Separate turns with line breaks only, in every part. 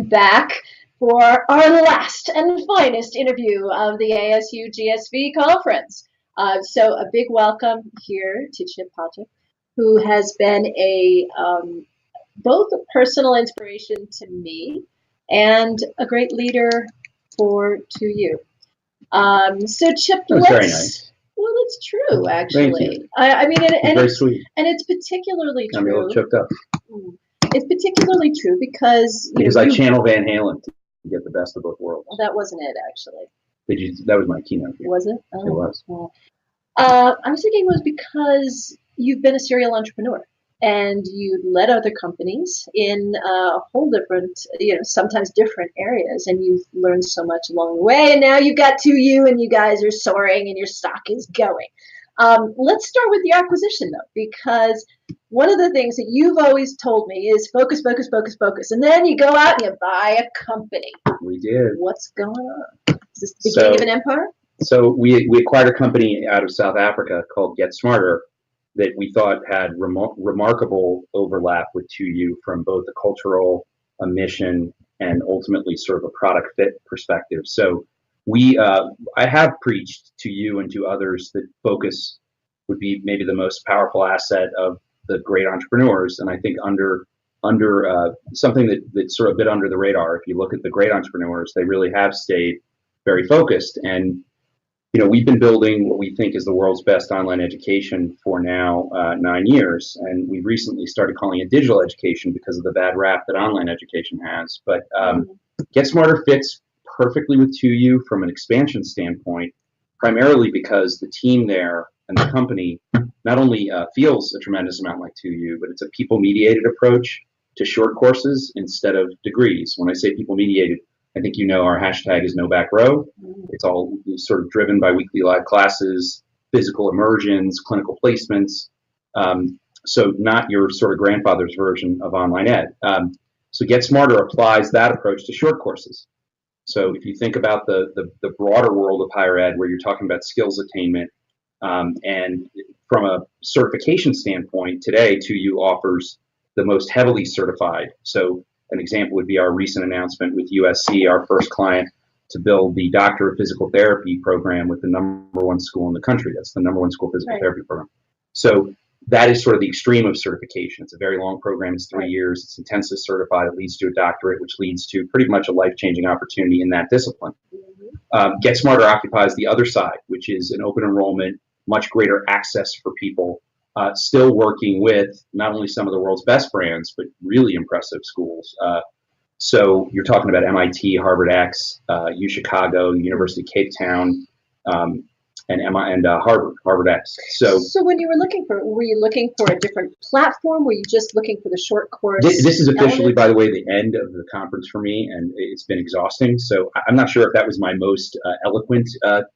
back for our last and finest interview of the ASU GSV conference. So a big welcome here to Chip Paucek, who has been both a personal inspiration to me and a great leader for 2U. So Chip,
that's very nice.
Well, it's true, actually.
Thank you.
I mean,
very sweet.
And it's particularly
I'm a little choked up.
It's particularly true because
I channel Van Halen to get the best of both worlds.
Well, that wasn't it, actually.
That was my keynote.
Was it? Oh,
it was.
Well, I was thinking it was because you've been a serial entrepreneur and you led other companies in a whole different, sometimes different areas, and you've learned so much along the way. And now you've got 2U, and you guys are soaring, and your stock is going. Let's start with the acquisition, though, because one of the things that you've always told me is focus, focus, focus, focus. And then you go out and you buy a company.
We did.
What's going on? Is this the beginning of an empire?
So we acquired a company out of South Africa called Get Smarter that we thought had remarkable overlap with 2U from both a cultural, a mission, and ultimately sort of a product fit perspective. So I have preached to you and to others that focus would be maybe the most powerful asset of the great entrepreneurs. And I think under something that's sort of a bit under the radar, if you look at the great entrepreneurs, they really have stayed very focused. And we've been building what we think is the world's best online education for now 9 years. And we recently started calling it digital education because of the bad rap that online education has. But Get Smarter fits perfectly with 2U from an expansion standpoint, primarily because the team there and the company not only feels a tremendous amount like 2U, but it's a people-mediated approach to short courses instead of degrees. When I say people-mediated, I think our hashtag is no back row. It's all sort of driven by weekly live classes, physical immersions, clinical placements. So not your sort of grandfather's version of online ed. So Get Smarter applies that approach to short courses. So if you think about the broader world of higher ed, where you're talking about skills attainment, and from a certification standpoint, today 2U offers the most heavily certified. So an example would be our recent announcement with USC, our first client, to build the Doctor of Physical Therapy program with the #1 school in the country. That's the #1 school physical therapy program. So that is sort of the extreme of certification. It's a very long program. It's 3 years. It's intensely certified. It leads to a doctorate, which leads to pretty much a life-changing opportunity in that discipline. Get Smarter occupies the other side, which is an open enrollment, much greater access for people, still working with not only some of the world's best brands, but really impressive schools. So you're talking about MIT, Harvard X, U Chicago, University of Cape Town, and Harvard X. So
when you were you looking for a different platform? Were you just looking for the short course?
This is officially, by the way, the end of the conference for me, and it's been exhausting. So I'm not sure if that was my most eloquent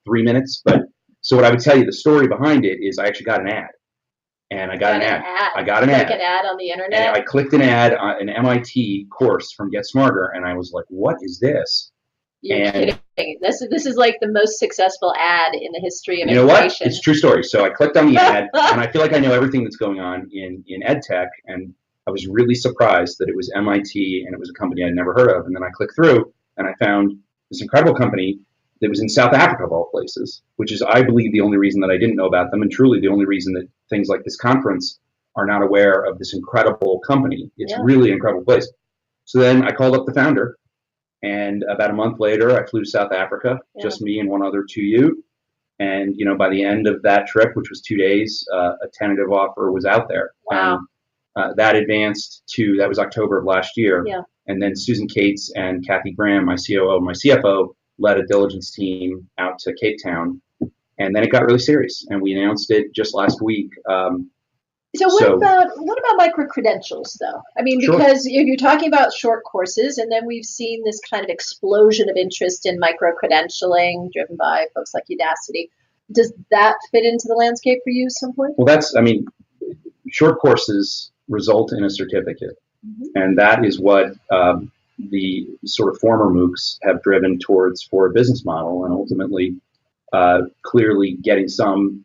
3 minutes, but so what I would tell you, the story behind it is I actually got an ad. And I got an ad. I got an ad.
Like an ad on the internet?
And I clicked an ad on an MIT course from Get Smarter, and I was like, what is this?
You're kidding. This is like the most successful ad in the history of education.
You know what? It's a true story. So I clicked on the ad, and I feel like I know everything that's going on in ed tech, and I was really surprised that it was MIT, and it was a company I'd never heard of. And then I clicked through, and I found this incredible company that was in South Africa, of all places, which is, I believe, the only reason that I didn't know about them, and truly the only reason that things like this conference are not aware of this incredible company. It's really an incredible place. So then I called up the founder, and about a month later, I flew to South Africa, just me and one other 2U. And, by the end of that trip, which was 2 days, a tentative offer was out there.
Wow.
And that advanced that was October of last year.
Yeah.
And then Susan Cates and Kathy Graham, my COO, my CFO, led a diligence team out to Cape Town. And then it got really serious, and we announced it just last week.
So what about microcredentials, though? I mean, because you're talking about short courses, and then we've seen this kind of explosion of interest in microcredentialing driven by folks like Udacity. Does that fit into the landscape for you at some point?
Well, short courses result in a certificate, and that is what the sort of former MOOCs have driven towards for a business model, and ultimately clearly getting some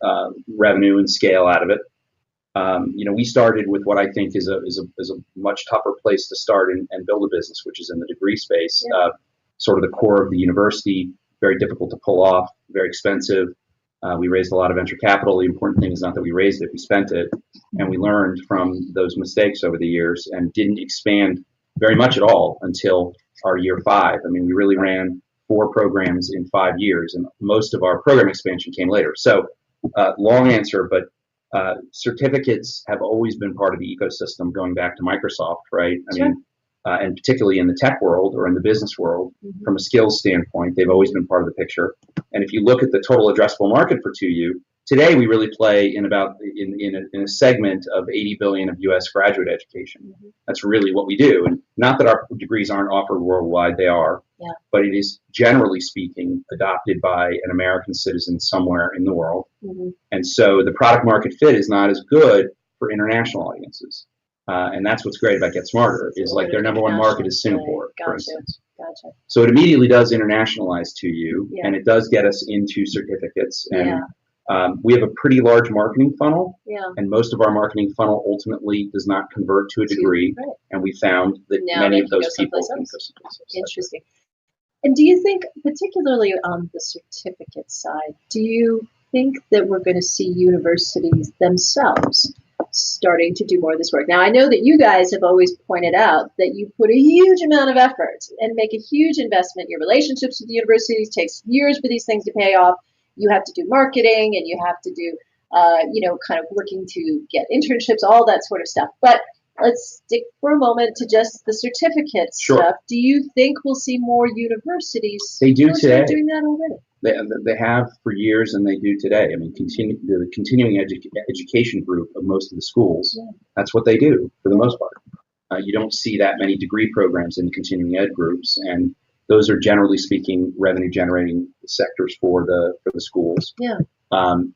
revenue and scale out of it. We started with what I think is a much tougher place to start and build a business, which is in the degree space, sort of the core of the university, very difficult to pull off, very expensive. We raised a lot of venture capital. The important thing is not that we raised it, we spent it, and we learned from those mistakes over the years and didn't expand very much at all until our year 5. I mean, we really ran 4 programs in 5 years, and most of our program expansion came later. So, long answer, but certificates have always been part of the ecosystem going back to Microsoft, right? I mean, and particularly in the tech world or in the business world, from a skills standpoint, they've always been part of the picture. And if you look at the total addressable market for 2U, today we really play in a segment of 80 billion of U.S. graduate education. That's really what we do. And not that our degrees aren't offered worldwide, they are. Yeah. But it is, generally speaking, adopted by an American citizen somewhere in the world. And so the product market fit is not as good for international audiences. And that's what's great about Get Smarter, is like their number 1 market is Singapore, for instance. So it immediately does internationalize 2U, and it does get us into certificates. And we have a pretty large marketing funnel, and most of our marketing funnel ultimately does not convert to a degree. And we found that many of those people can go someplace else.
Interesting. And do you think, particularly on the certificate side, do you think that we're going to see universities themselves starting to do more of this work? Now, I know that you guys have always pointed out that you put a huge amount of effort and make a huge investment. Your relationships with the universities takes years for these things to pay off. You have to do marketing, and you have to do, kind of working to get internships, all that sort of stuff. But let's stick for a moment to just the certificate stuff. Do you think we'll see more universities?
They do today.
Doing that already.
They have for years, and they do today. I mean, the continuing education group of most of the schools, that's what they do for the most part. You don't see that many degree programs in the continuing ed groups, and those are, generally speaking, revenue generating sectors for the schools. Yeah.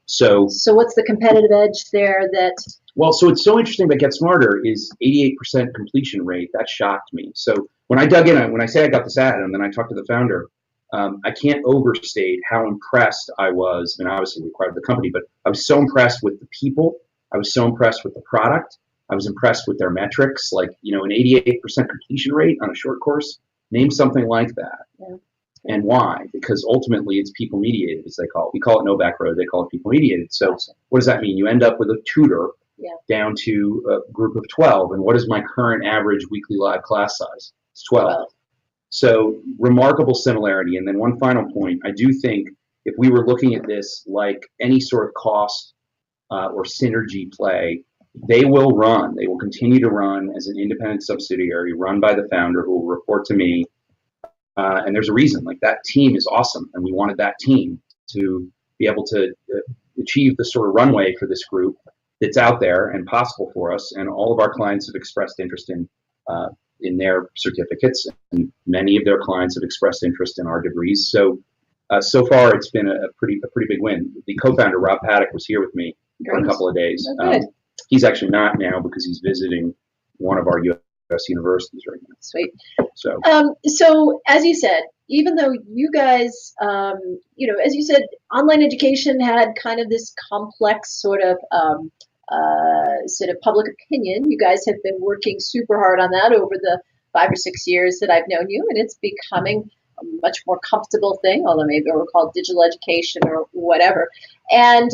So
what's the competitive edge there that?
Well, so it's so interesting about Get Smarter is 88% completion rate. That shocked me. So when I dug in, when I say I got this ad, and then I talked to the founder, I can't overstate how impressed I was, and obviously we acquired the company, but I was so impressed with the people. I was so impressed with the product. I was impressed with their metrics, like, an 88% completion rate on a short course. Name something like that. Yeah. And why? Because ultimately it's people mediated, as they call it. We call it no back road. They call it people mediated. So what does that mean? You end up with a tutor down to a group of 12. And what is my current average weekly live class size? It's 12. So remarkable similarity. And then one final point. I do think if we were looking at this like any sort of cost or synergy play, they will continue to run as an independent subsidiary run by the founder who will report to me. And there's a reason, like that team is awesome. And we wanted that team to be able to achieve the sort of runway for this group that's out there and possible for us. And all of our clients have expressed interest in their certificates, and many of their clients have expressed interest in our degrees. So, so far it's been a pretty big win. The co-founder, Rob Paddock, was here with me for a couple of days. He's actually not now because he's visiting one of our U.S. universities right now.
Sweet. So as you said, even though you guys, as you said, online education had kind of this complex sort of public opinion, you guys have been working super hard on that over the 5 or 6 years that I've known you, and it's becoming a much more comfortable thing, although maybe we'll call it digital education or whatever. And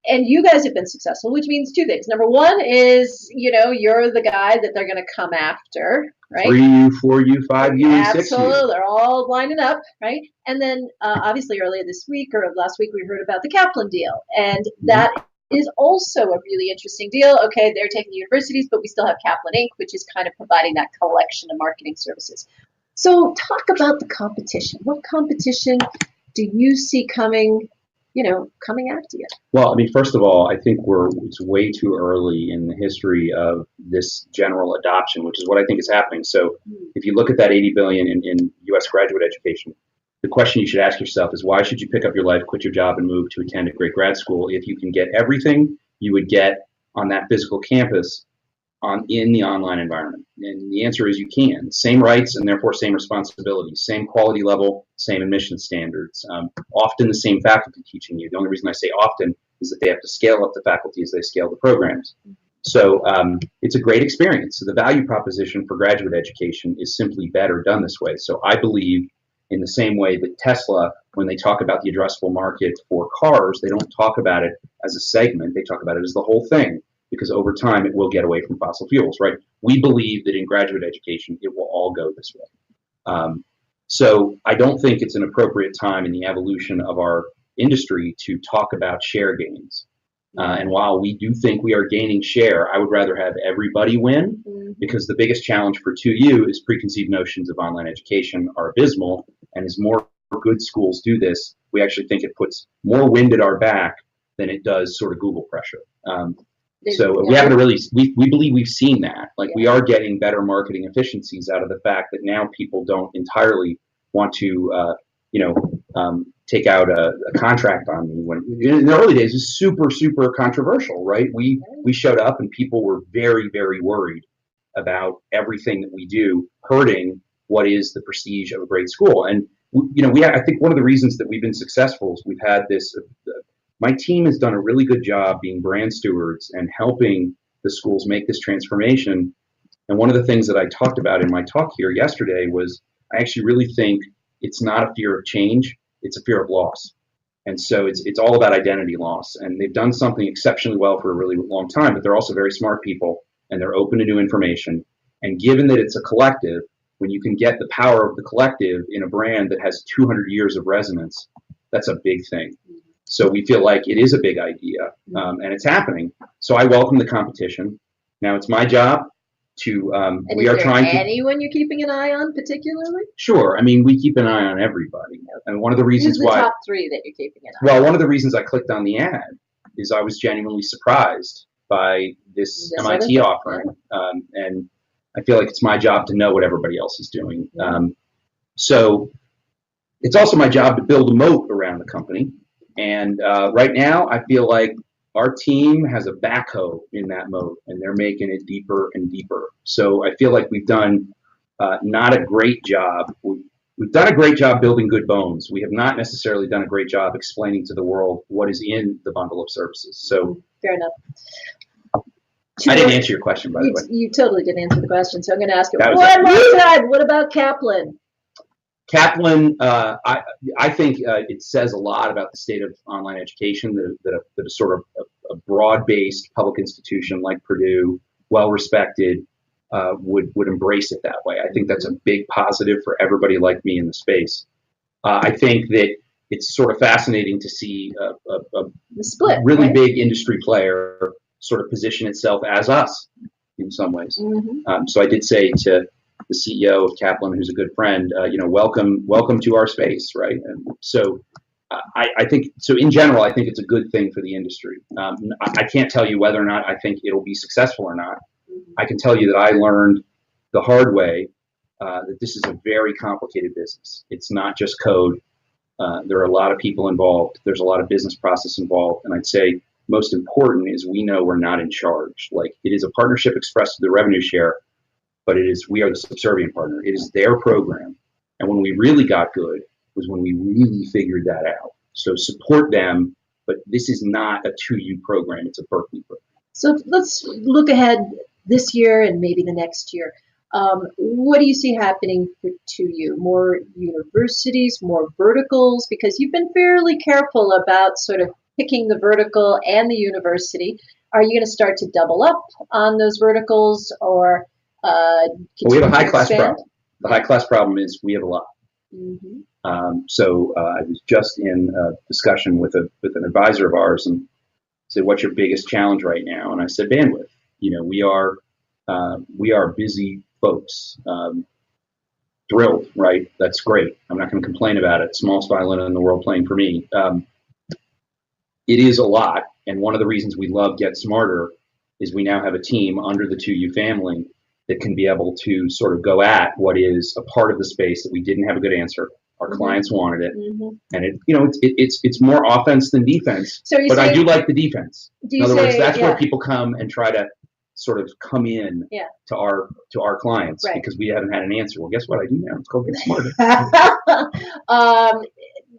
you guys have been successful, which means 2 things. Number 1 is, you're the guy that they're going to come after, right?
3U, 4U, 5U, 6U.
Absolutely, they're all lining up, right? And then obviously earlier this week or last week we heard about the Kaplan deal, and that is also a really interesting deal. Okay, they're taking the universities, but we still have Kaplan Inc., which is kind of providing that collection of marketing services. So talk about the competition. What competition do you see coming after you?
Well, I mean, first of all, I think it's way too early in the history of this general adoption, which is what I think is happening. So if you look at that 80 billion in U.S. graduate education, the question you should ask yourself is, why should you pick up your life, quit your job, and move to attend a great grad school if you can get everything you would get on that physical campus in the online environment? And the answer is you can. Same rights and therefore same responsibilities, same quality level, same admission standards, often the same faculty teaching you. The only reason I say often is that they have to scale up the faculty as they scale the programs. So it's a great experience. So the value proposition for graduate education is simply better done this way. So I believe in the same way that Tesla, when they talk about the addressable market for cars, they don't talk about it as a segment. They talk about it as the whole thing, because over time it will get away from fossil fuels, right? We believe that in graduate education, it will all go this way. So I don't think it's an appropriate time in the evolution of our industry to talk about share gains. And while we do think we are gaining share, I would rather have everybody win, because the biggest challenge for 2U is preconceived notions of online education are abysmal. And as more good schools do this, we actually think it puts more wind at our back than it does sort of Google pressure. So we haven't really, we believe we've seen that. Like we are getting better marketing efficiencies out of the fact that now people don't entirely want to, take out a contract on me. When in the early days, it was super controversial, right? We showed up and people were very, very worried about everything that we do hurting what is the prestige of a great school. And I think one of the reasons that we've been successful is we've had this. My team has done a really good job being brand stewards and helping the schools make this transformation. And one of the things that I talked about in my talk here yesterday was I actually really think it's not a fear of change, it's a fear of loss. And so it's all about identity loss. And they've done something exceptionally well for a really long time, but they're also very smart people and they're open to new information. And given that it's a collective, when you can get the power of the collective in a brand that has 200 years of resonance, that's a big thing. So we feel like it is a big idea, and it's happening. So I welcome the competition. Now it's my job to.
And we are trying to. Anyone you're keeping an eye on particularly?
Sure. I mean, we keep an eye on everybody, and one of the reasons
why. Who's the top three that you're keeping an eye on?
Well, one of the reasons I clicked on the ad is I was genuinely surprised by this MIT offering, and I feel like it's my job to know what everybody else is doing. So it's also my job to build a moat around the company. And right now, I feel like our team has a backhoe in that moat, and they're making it deeper and deeper. So I feel like we've done not a great job. We've done a great job building good bones. We have not necessarily done a great job explaining to the world what is in the bundle of services. So
fair enough.
I didn't answer your question, by the way.
You totally didn't answer the question, so I'm going to ask it one more time. What about Kaplan?
Kaplan, I think it says a lot about the state of online education that a sort of a broad-based public institution like Purdue, well-respected, would embrace it that way. I think that's a big positive for everybody like me in the space. I think that it's sort of fascinating to see a
split,
really big industry player sort of position itself as us in some ways. So I did say to the CEO of Kaplan, who's a good friend, welcome to our space, right? And so I think, so in general, I think it's a good thing for the industry. I can't tell you whether or not I think it'll be successful or not. I can tell you that I learned the hard way that this is a very complicated business. It's not just code. There are a lot of people involved. There's a lot of business process involved. And I'd say most important is we know we're not in charge. Like, it is a partnership expressed through the revenue share, but we are the subservient partner. It is their program. And when we really got good was when we really figured that out. So support them, but this is not a 2U program, it's a Berkeley program.
So let's look ahead this year and maybe the next year. What do you see happening for 2U? More universities, more verticals? Because you've been fairly careful about sort of picking the vertical and the university. Are you going to start to double up on those verticals, or
we have a high-class problem. The high-class problem is we have a lot. So I was just in a discussion with an advisor of ours and said, "What's your biggest challenge right now?" And I said, "Bandwidth. We are busy folks. Thrilled, right? That's great. I'm not going to complain about it. Smallest violin in the world playing for me. It is a lot, and one of the reasons we love Get Smarter is we now have a team under the 2U family that can be able to sort of go at what is a part of the space that we didn't have a good answer. Our clients wanted it, and it's more offense than defense. So but I do like the defense. In other words, that's where people come and try to sort of come in to our clients because we haven't had an answer. Well, guess what? I do now. It's called Get Smarter.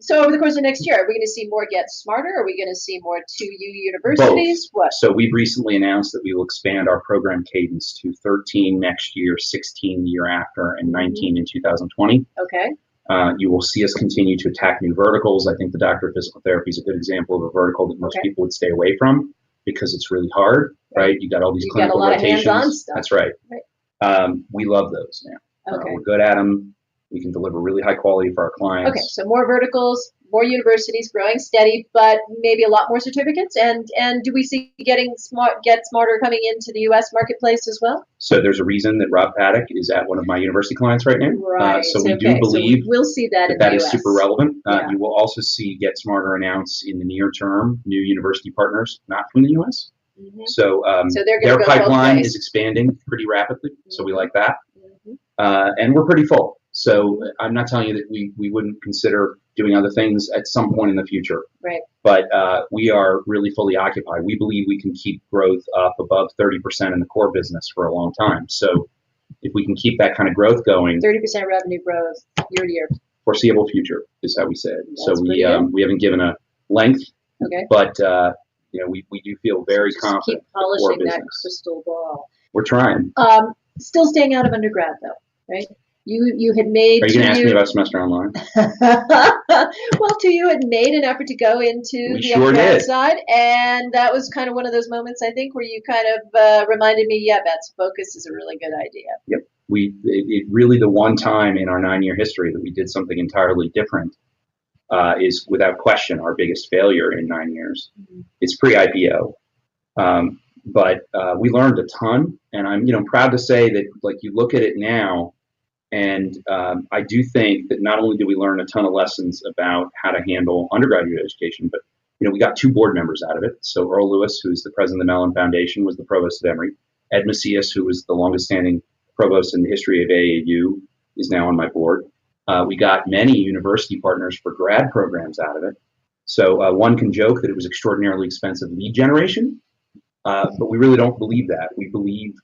So over the course of next year, are we going to see more Get Smarter? Are we going to see more 2U universities?
Both. What? So we've recently announced that we will expand our program cadence to 13 next year, 16 the year after, and 19 in 2020.
Okay.
You will see us continue to attack new verticals. I think the doctor of physical therapy is a good example of a vertical that most people would stay away from because it's really hard, right? You got all these clinical rotations.
Got a lot of hands-on stuff.
That's right. We love those now.
Okay.
We're good at them. We can deliver really high quality for our clients.
Okay, so more verticals, more universities, growing steady, but maybe a lot more certificates. And do we see Get Smarter coming into the U.S. marketplace as well?
So there's a reason that Rob Paddock is at one of my university clients right now.
Right.
So we do believe
we'll see that in
that
the
is
US.
super relevant. You will also see Get Smarter announce in the near term new university partners not from the U.S. So, their pipeline is expanding pretty rapidly. So we like that. And we're pretty full. So I'm not telling you that we wouldn't consider doing other things at some point in the future.
Right.
But we are really fully occupied. We believe we can keep growth up above 30% in the core business for a long time. So if we can keep that kind of growth going,
30% revenue growth year to year,
foreseeable future is how we say it.
That's
so we haven't given a length, but we do feel very confident.
Keep polishing that crystal ball.
We're trying.
Still staying out of undergrad though, right? You had made.
Are you going to ask me about semester online?
Well, 2U had made an effort to go into the undergrad side, and that was kind of one of those moments I think where you kind of reminded me, Betsy, focus is a really good idea.
Yep. It really the one time in our 9-year history that we did something entirely different is without question our biggest failure in 9 years. It's pre-IPO. But we learned a ton, and I'm proud to say that you look at it now. And I do think that not only did we learn a ton of lessons about how to handle undergraduate education, but we got 2 board members out of it. So Earl Lewis, who's the president of the Mellon Foundation, was the provost of Emory. Ed Macias, who was the longest-standing provost in the history of AAU, is now on my board. We got many university partners for grad programs out of it. So one can joke that it was extraordinarily expensive lead generation. But we really don't believe that. We believe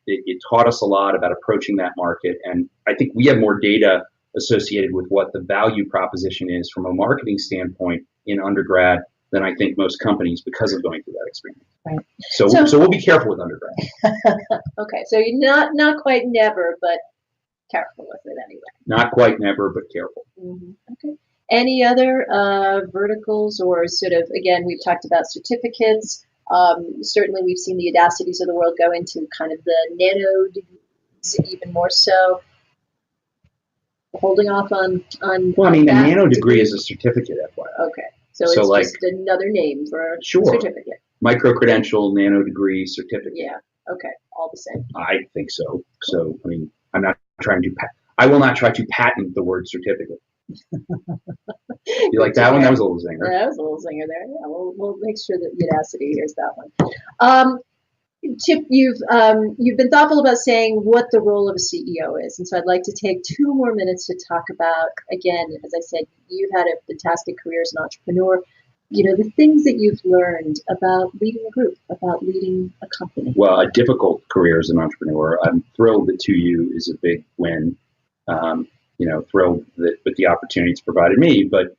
it taught us a lot about approaching that market. And I think we have more data associated with what the value proposition is from a marketing standpoint in undergrad than I think most companies because of going through that experience.
Right.
So we'll be careful with undergrad.
Okay. So you're not quite never, but careful with it anyway.
Not quite never, but careful.
Okay. Any other verticals or sort of, again, we've talked about certificates. Certainly we've seen the Audacities of the world go into kind of the nano degrees even more so. Holding off on well,
I mean, a nano degree is a certificate, FYI.
Okay. So it's just another name for a certificate.
Microcredential nano degree certificate.
Yeah. Okay. All the same.
I think so. So, I mean, I'm not trying to I will not try to patent the word certificate. You like that one? That was a little zinger.
Yeah, that was a little zinger there. Yeah, we'll make sure that the Audacity hears that one. Chip, you've been thoughtful about saying what the role of a CEO is, and so I'd like to take 2 more minutes to talk about, again, as I said, you've had a fantastic career as an entrepreneur. The things that you've learned about leading a group, about leading a company.
Well, a difficult career as an entrepreneur. I'm thrilled that 2U is a big win. Thrilled with the opportunity it's provided me, but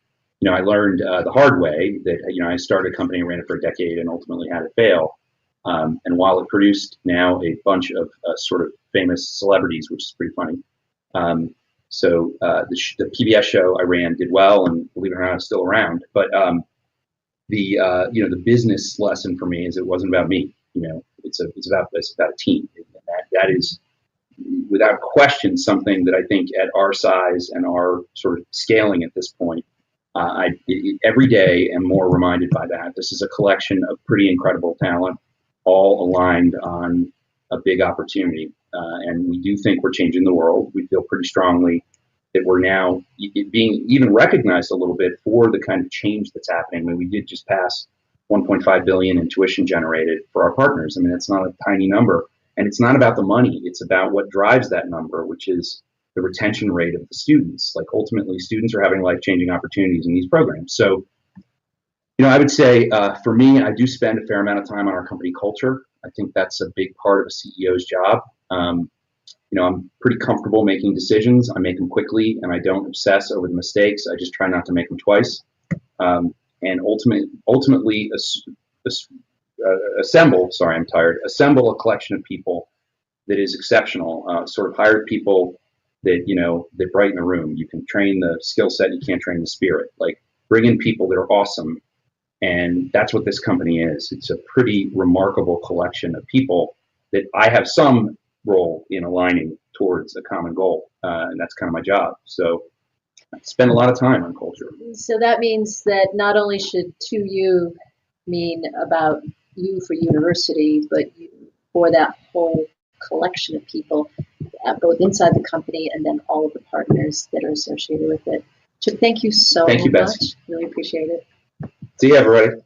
I learned the hard way that I started a company, ran it for a decade, and ultimately had it fail. And while it produced now a bunch of sort of famous celebrities, which is pretty funny, so the PBS show I ran did well, and believe it or not, it's still around. But the business lesson for me is it wasn't about me. It's about a team, and that is, without question, something that I think at our size and our sort of scaling at this point, every day am more reminded by that. This is a collection of pretty incredible talent, all aligned on a big opportunity. And we do think we're changing the world. We feel pretty strongly that we're now being even recognized a little bit for the kind of change that's happening. I mean, we did just pass 1.5 billion in tuition generated for our partners. I mean, it's not a tiny number. And it's not about the money. It's about what drives that number, which is the retention rate of the students. Ultimately, students are having life-changing opportunities in these programs. So, I would say for me, I do spend a fair amount of time on our company culture. I think that's a big part of a CEO's job. I'm pretty comfortable making decisions. I make them quickly, and I don't obsess over the mistakes. I just try not to make them twice. And ultimately assemble. Sorry, I'm tired. Assemble a collection of people that is exceptional. Sort of hired people that that brighten the room. You can train the skill set, you can't train the spirit. Like, bring in people that are awesome, and that's what this company is. It's a pretty remarkable collection of people that I have some role in aligning towards a common goal, and that's kind of my job. So I spend a lot of time on culture.
So that means that not only should 2U mean about you for university, but you for that whole collection of people, both inside the company and then all of the partners that are associated with it. Chip, thank you so much.
Thank you, Betsy.
Really appreciate it.
See you, everybody.